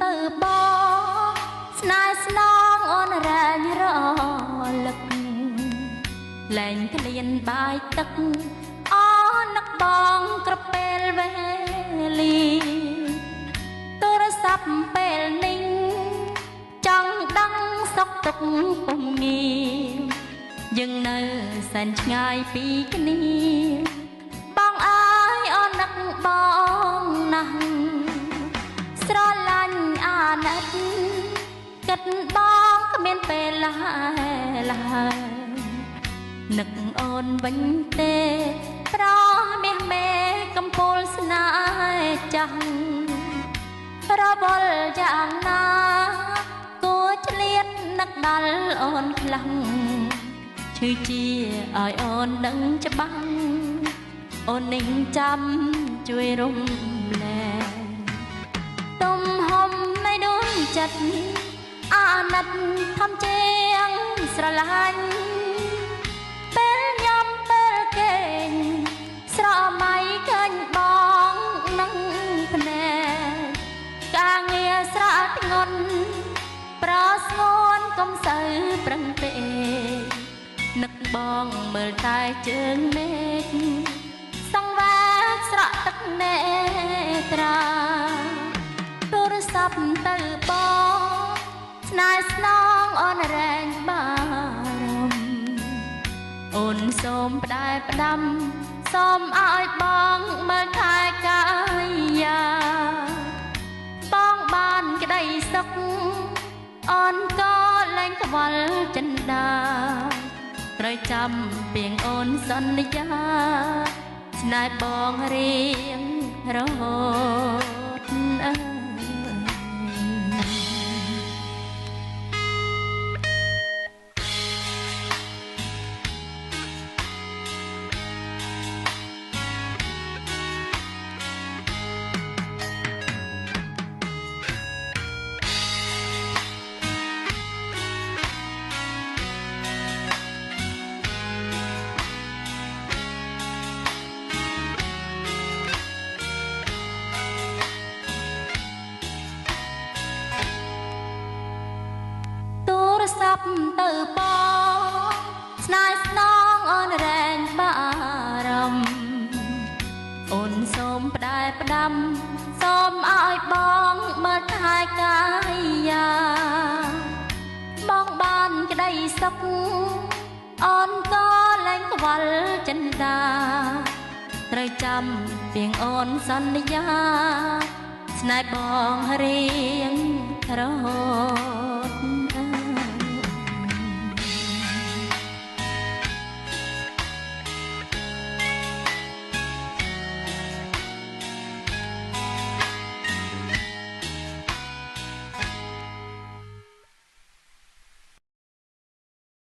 ទៅបងស្នេហ៍ស្នងអូនរែងរលឹកលែងក្លៀនបាយទឹកអូននឹកបងក្រពេលវេលាទូរស័ព្ទពេលនេះចង់ដឹងសុខទុក្ខពុំងាយើងនៅសែនឆ្ងាយពីគ្នាបងអើយអូននឹកបងណាស់ស្រឡាញ់អាណិតគិតបងគ្មានពេលឡើយនឹកអូនវិញទេប្រមាសមេកំពូលស្នេហ៍ចាស់រវល់យ៉ាងណាគួរឆ្លៀតនឹកដល់អូនខ្លាំងឈឺជាឲ្យអូនដឹងច្បាស់អូននឹងចាំជួយរំលែកទំហំនៃដួងចិត្តអាណិតធំជាងស្រឡាញ់ពេលញ៉ាំពេលគេងស្រមៃឃើញបងនឹងភ្នែកការងារស្រែកងន់ប្រស្ងួនកុំសូវប្រឹងពេកនឹកបងមើលតែជើងមេឃសង្វាតស្រក់ទឹកនេត្រាទូរស័ព្ទទៅបងស្នេហ៍ស្នងអូនរែងបារម្ភអូនសូមផ្ដែផ្ដាំសូមឲ្យបងមើលថែកាយាបងបានក្តីសុខអូនក៏លែងខ្វល់ចិន្តាត្រូវចាំពីងអូនសន្យាស្នេហ៍បងរៀងរហូតស័ព្ទទៅបងស្នេហ៍ស្នងអូនរែងបារម្ភអូនសូមផ្ដែផ្ដាំសូមឲ្យបងមើលថែកាយាបងបានក្តីសុខអូនក៏លែងខ្វល់ចិន្តាត្រូវចាំពីងអូនសន្យាស្នេហ៍បងរៀងរហូត